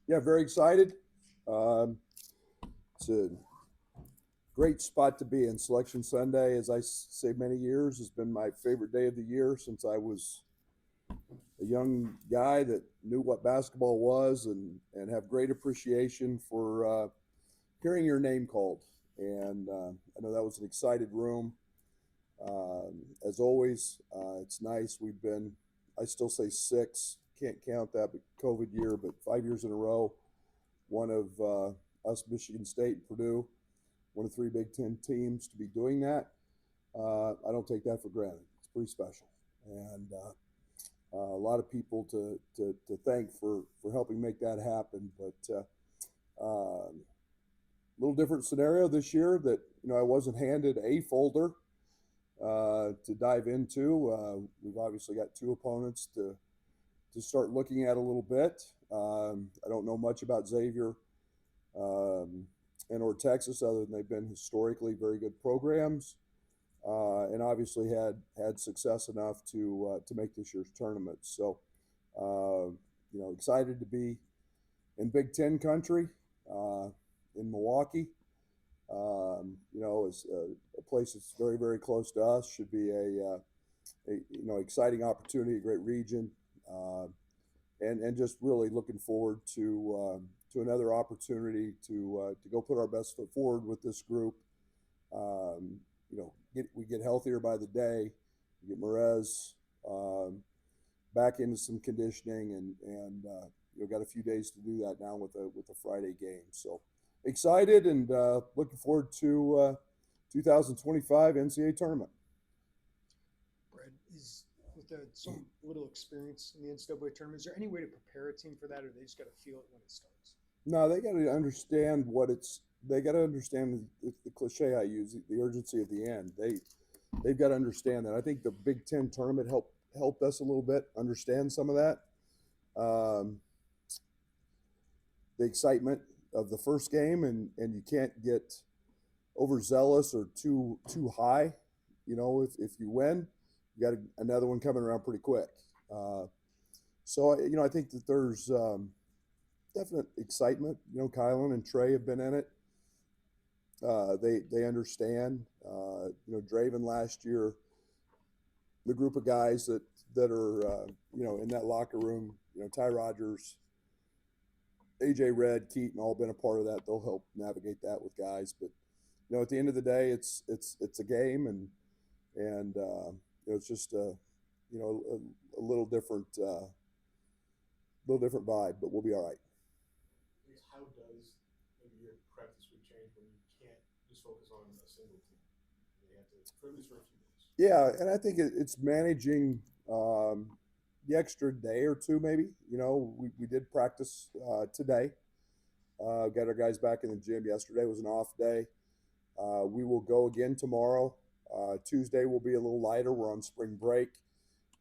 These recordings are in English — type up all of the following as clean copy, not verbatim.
Yeah, very excited. Um, it's a great spot to be in. Selection Sunday, as I say many years, has been my favorite day of the year since I was a young guy that knew what basketball was and have great appreciation for hearing your name called. And I know that was an excited room. As always, it's nice. I still say six, can't count that, but COVID year, but 5 years in a row. One of us, Michigan State, and Purdue, one of three Big Ten teams to be doing that. I don't take that for granted. It's pretty special, and a lot of people to thank for helping make that happen. But a little different scenario this year that I wasn't handed a folder to dive into. We've obviously got two opponents to start looking at a little bit. I don't know much about Xavier and or Texas, other than they've been historically very good programs, and obviously had success enough to make this year's tournament. So, excited to be in Big Ten country in Milwaukee. Is a place that's very very close to us. Should be a exciting opportunity, a great region. And just really looking forward to another opportunity to go put our best foot forward with this group. We get healthier by the day. We get Merez back into some conditioning, and got a few days to do that now with a Friday game. So excited and looking forward to 2025 NCAA tournament. Brad, is with some little experience in the NCAA tournament, is there any way to prepare a team for that, or they just got to feel it when it starts? No, they got to understand what it's. They got to understand the cliche I use, the urgency of the end. They've got to understand that. I think the Big Ten tournament helped us a little bit understand some of that. Um, the excitement of the first game, and you can't get overzealous or too high. If you win, you got another one coming around pretty quick. So I think that there's definite excitement. Kylan and Trey have been in it. They understand. Draven last year, the group of guys that are in that locker room. Ty Rogers, AJ Red, Keaton, all been a part of that. They'll help navigate that with guys. But at the end of the day, it's a game, and it's just a little different vibe. But we'll be all right. How does maybe your practice would change when you can't just focus on a single team? You have to, for at least for a few days. Yeah, and I think it's managing the extra day or two, maybe. We did practice today. Got our guys back in the gym. Yesterday was an off day. We will go again tomorrow. Tuesday will be a little lighter. We're on spring break.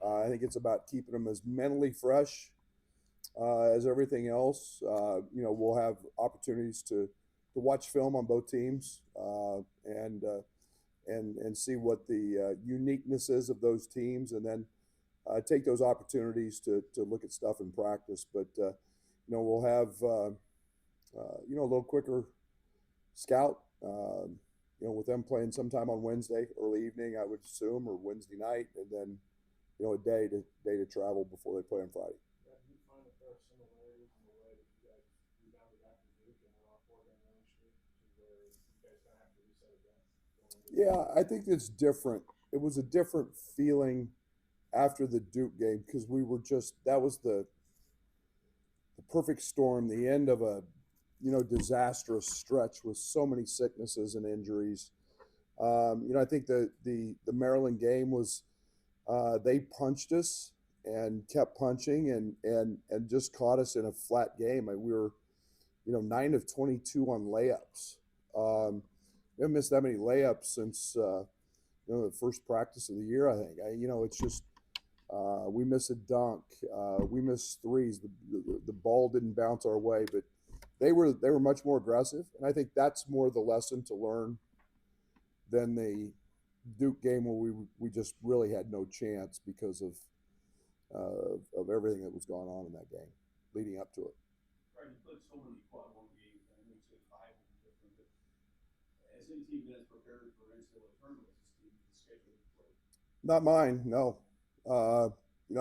I think it's about keeping them as mentally fresh as everything else. We'll have opportunities to watch film on both teams and see what the uniqueness is of those teams, and then take those opportunities to look at stuff in practice. But we'll have a little quicker scout. With them playing sometime on Wednesday, early evening, I would assume, or Wednesday night, and then a day to travel before they play on Friday. Yeah, do you find that there are similarities in the way that you guys rebounded after Duke and went off 4 game winning streak to where you guys kind of have to reset again? Yeah, I think it's different. It was a different feeling after the Duke game because we were just that was the perfect storm, the end of a disastrous stretch with so many sicknesses and injuries. I think the Maryland game was they punched us and kept punching and just caught us in a flat game. We were 9 of 22 on layups. We haven't missed that many layups since the first practice of the year. I think it's just we missed a dunk, we missed threes. The ball didn't bounce our way, but they were much more aggressive, and I think that's more the lesson to learn than the Duke game where we just really had no chance because of everything that was going on in that game leading up to it. Brad, you played so many quad one games, and it makes it 5 will be different. But has any team been as prepared for NCAA tournament as this team with the schedule they play? Not mine, no. I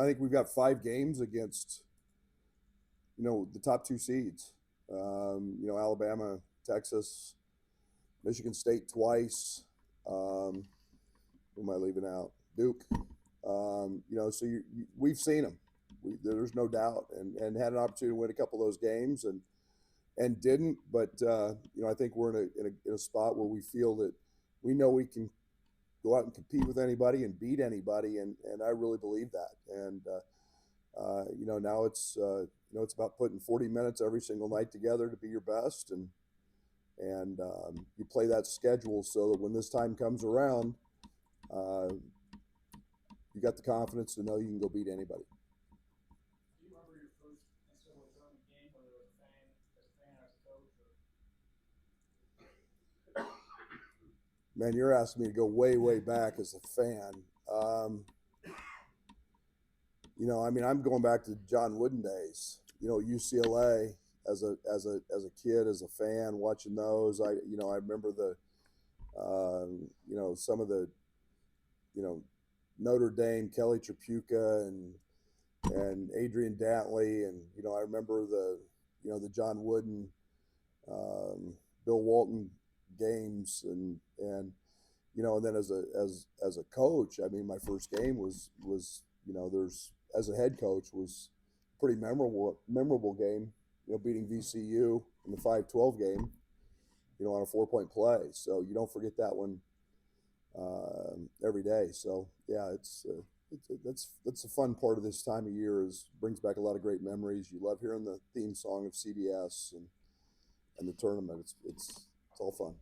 think we've got 5 games against, the top 2 seeds. Alabama, Texas, Michigan State twice. Who am I leaving out? Duke. So we've seen them. There's no doubt, and had an opportunity to win a couple of those games, and didn't. But I think we're in a spot where we feel that we know we can go out and compete with anybody and beat anybody, and I really believe that. And now it's about putting 40 minutes every single night together to be your best, and you play that schedule so that when this time comes around, you got the confidence to know you can go beat anybody. Do you remember your first NCAA tournament game, whether as a fan, or as a coach? Man, you're asking me to go way, way back as a fan. I'm going back to John Wooden days. UCLA as a kid, as a fan, watching those. I remember some of the, Notre Dame, Kelly Tripucka and Adrian Dantley, and I remember the John Wooden, Bill Walton games, and then as a coach, my first game was as a head coach was pretty memorable game, beating VCU in the 5-12 game, on a 4-point play. So you don't forget that one every day. So yeah, that's the fun part of this time of year, is brings back a lot of great memories. You love hearing the theme song of CBS and the tournament. It's all fun.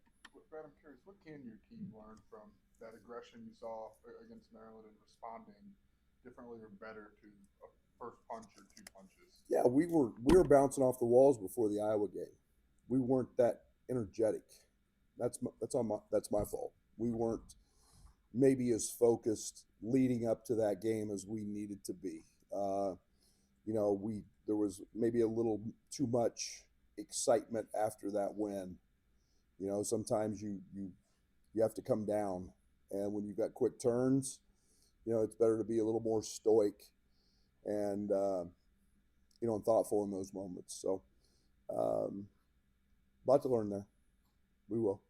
Brad, I'm curious, what can your team learn from that aggression you saw against Maryland and responding differently or better to a first punch or 2 punches? Yeah, we were bouncing off the walls before the Iowa game. We weren't that energetic. That's my fault. We weren't maybe as focused leading up to that game as we needed to be. There was maybe a little too much excitement after that win. Sometimes you have to come down, and when you've got quick turns, it's better to be a little more stoic and and thoughtful in those moments. So, a lot to learn there. We will.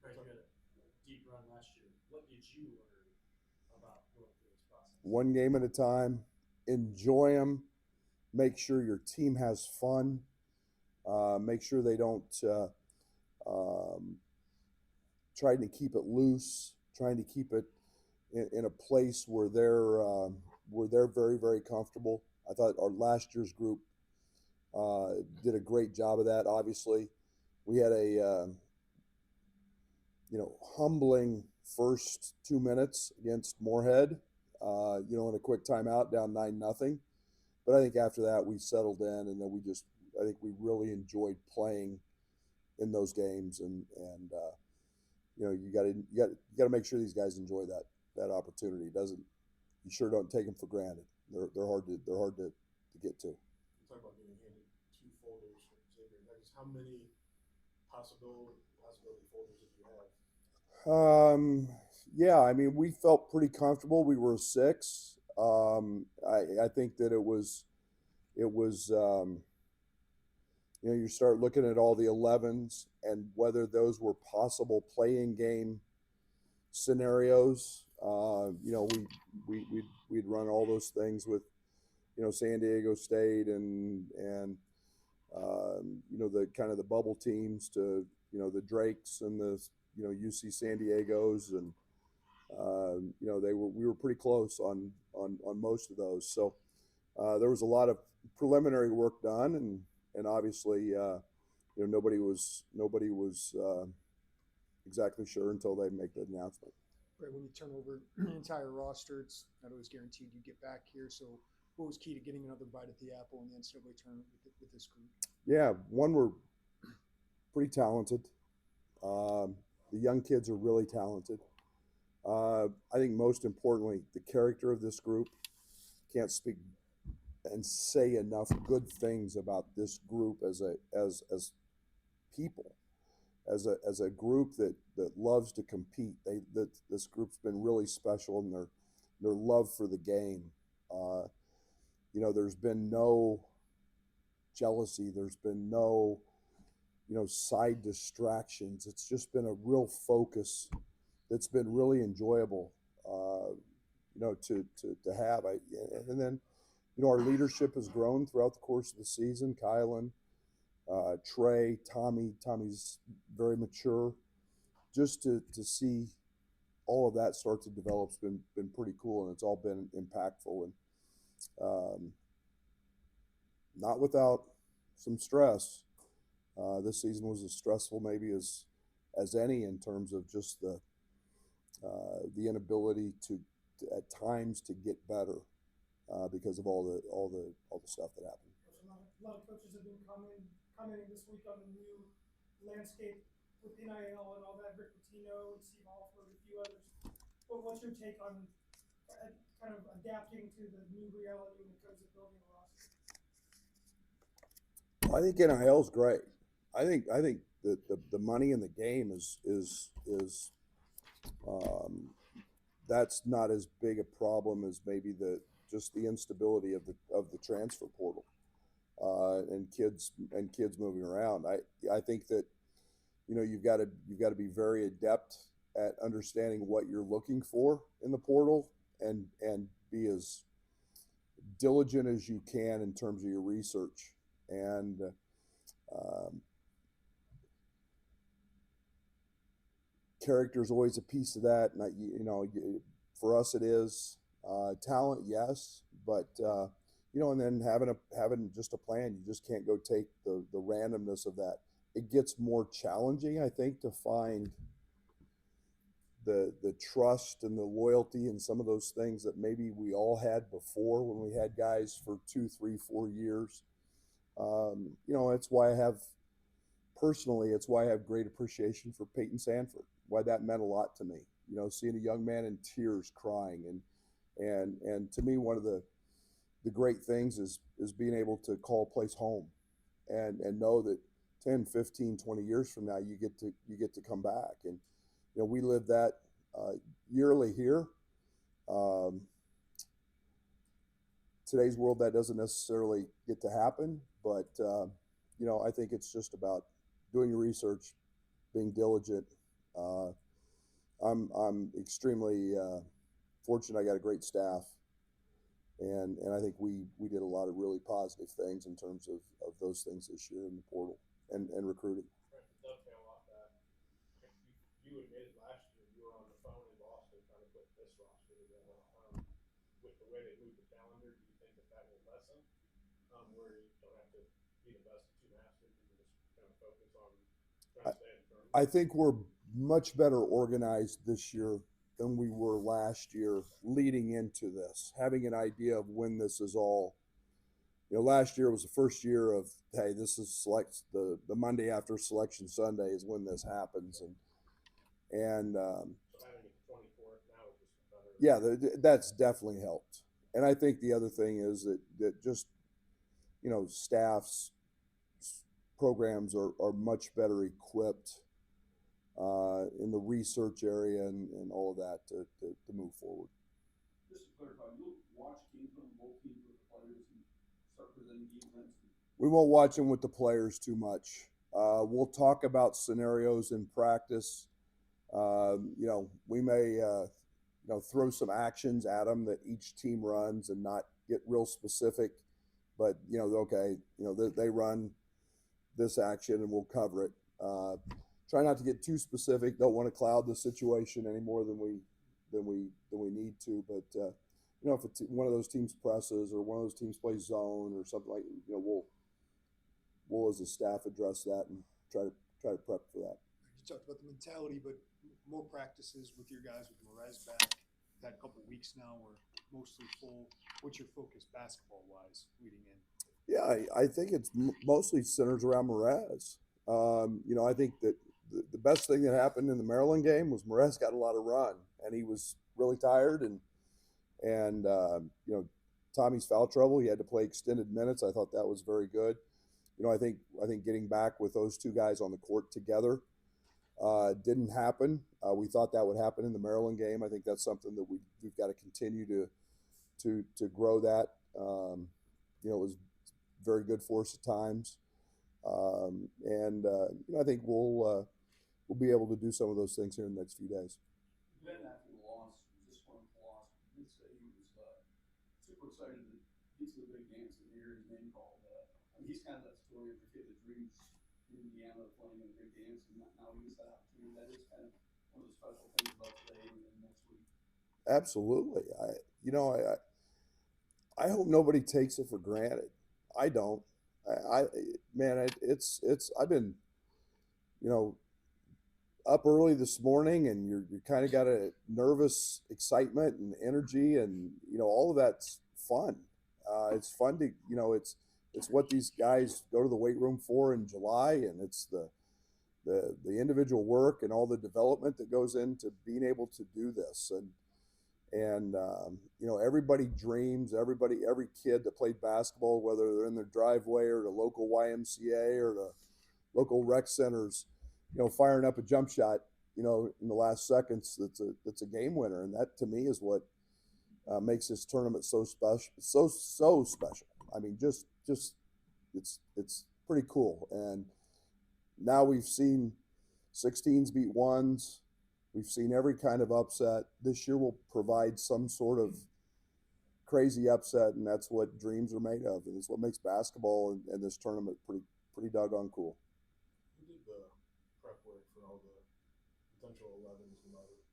Right, you had a deep run last year. What did you learn about going through this process? One game at a time. Enjoy them. Make sure your team has fun. Make sure they don't trying to keep it loose, trying to keep it in a place where they're very, very comfortable. I thought our last year's group did a great job of that. Obviously, we had a humbling first 2 minutes against Moorhead. In a quick timeout, down 9-0. But I think after that we settled in, and then I think we really enjoyed playing in those games, and you got to make sure these guys enjoy that opportunity. You sure don't take them for granted. They're hard to get to. You talk about getting handed 2 folders from Xavier. How many possibility folders did you have? Yeah, we felt pretty comfortable. We were a 6. I think that it was you start looking at all the 11s and whether those were possible playing game scenarios. We'd run all those things with San Diego State and the kind of the bubble teams to the Drakes and the UC San Diego's, and we were pretty close on most of those. So there was a lot of preliminary work done, and obviously nobody was exactly sure until they make the announcement. Right, when you turn over the entire roster, it's not always guaranteed you get back here. So what was key to getting another bite at the apple in the NCAA tournament with this group? Yeah, one, we're pretty talented. The young kids are really talented. I think most importantly, the character of this group. Can't speak and say enough good things about this group as people, as a group that loves to compete. This group's been really special in their love for the game. There's been no jealousy. There's been no side distractions. It's just been a real focus that's been really enjoyable. To have. And then our leadership has grown throughout the course of the season. Kylan, Trey, Tommy's very mature. Just to see all of that start to develop has been pretty cool, and it's all been impactful, and not without some stress. This season was as stressful maybe as any, in terms of just the inability to at times to get better because of all the stuff that happened. A lot of coaches have been commenting this week on the new landscape with NIL and all that. Rick Pitino and Steve Alford and a few others. But what's your take on kind of adapting to the new reality when it comes to building a roster? I think NIL is great. I think that the money in the game is that's not as big a problem as maybe just the instability of the transfer portal and kids moving around. I think that you've got to be very adept at understanding what you're looking for in the portal and be as diligent as you can in terms of your research. And character is always a piece of that. And for us it is talent, yes, but and then having just a plan. You just can't go take the randomness of that. It gets more challenging, I think, to find the trust and the loyalty and some of those things that maybe we all had before when we had guys for 2, 3, 4 years. It's why it's why I have great appreciation for Peyton Sanford, why that meant a lot to me. Seeing a young man in tears crying, and to me, one of the great things is being able to call a place home and know that 10, 15, 20 years from now, you get to come back. And, we live that yearly here. Today's world, that doesn't necessarily get to happen, but I think it's just about doing your research, being diligent. I'm extremely fortunate. I got a great staff, and I think we did a lot of really positive things in terms of those things this year in the portal and recruiting. Right, to dovetail off that, you admitted last year you were on the phone in Boston trying to put this roster together. With the way they moved the calendar, do you think that will lessen, where you don't have to be the best of two masters, you can just kind of focus on trying to stay in terms? I think we're much better organized this year than we were last year leading into this, having an idea of when this is all. Last year was the first year of, hey, this is the Monday after Selection Sunday is when this happens, and So having it the 24th now is just better. yeah, that's definitely helped. And I think the other thing is that just staffs, programs are much better equipped in the research area and all of that to move forward. Just to clarify, you'll watch games from both teams with the players and start presenting game plans? We won't watch them with the players too much. We'll talk about scenarios in practice. We may throw some actions at them that each team runs and not get real specific, but they run this action and we'll cover it. Try not to get too specific. Don't want to cloud the situation any more than we need to. But if one of those teams presses or one of those teams plays zone or something like, we'll as a staff address that and try to prep for that. You talked about the mentality, but more practices with your guys with Mraz back. Had a couple weeks now. We're mostly full. What's your focus basketball wise leading in? Yeah, I think it's mostly centers around Mraz. I think that the best thing that happened in the Maryland game was Mraz got a lot of run, and he was really tired, and Tommy's foul trouble. He had to play extended minutes. I thought that was very good. You know, I think getting back with those two guys on the court together didn't happen. We thought that would happen in the Maryland game. I think that's something that we've got to continue to grow that. You know, it was very good for us at times, and you know, I think we'll be able to do some of those things here in the next few days. Ben, after the loss, just one loss, did say he was super excited to get to the big dance and hear his name called. I mean, he's kind of that story of the kid that dreams in Indiana playing in the big dance, and now he gets that opportunity. That is kind of one of the special things about today and next week. Absolutely. I hope nobody takes it for granted. I don't. Man, I've been, you know, up early this morning, and you're kind of got a nervous excitement and energy, and you know, all of that's fun. It's fun to, you know, it's what these guys go to the weight room for in July, and it's the individual work and all the development that goes into being able to do this. And you know, everybody dreams, every kid that played basketball, whether they're in their driveway or the local YMCA or the local rec centers, you know, firing up a jump shot, you know, in the last seconds, that's a game winner. And that to me is what makes this tournament so special, so special. I mean, just it's pretty cool. And now we've seen 16s beat ones. We've seen every kind of upset. This year will provide some sort of crazy upset, and that's what dreams are made of, and it's what makes basketball and this tournament pretty doggone cool. Who did the prep work for all the potential 11s and others?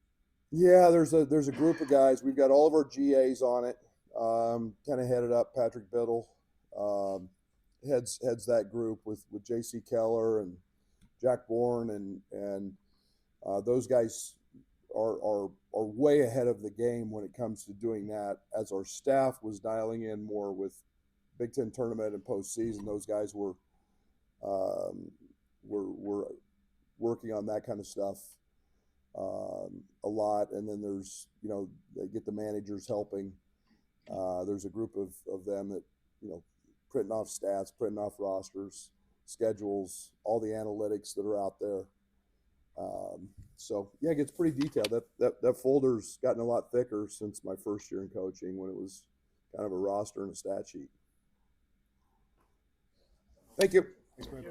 Yeah, there's a group of guys. We've got all of our GAs on it. Kind of headed up. Patrick Biddle heads that group with J.C. Keller and Jack Bourne, and those guys are way ahead of the game when it comes to doing that. As our staff was dialing in more with Big Ten tournament and postseason, those guys were working on that kind of stuff a lot. And then there's, you know, they get the managers helping. There's a group of them that, you know, printing off stats, printing off rosters, schedules, all the analytics that are out there. So yeah, it gets pretty detailed. That folder's gotten a lot thicker since my first year in coaching, when it was kind of a roster and a stat sheet. Thank you. Thanks, man.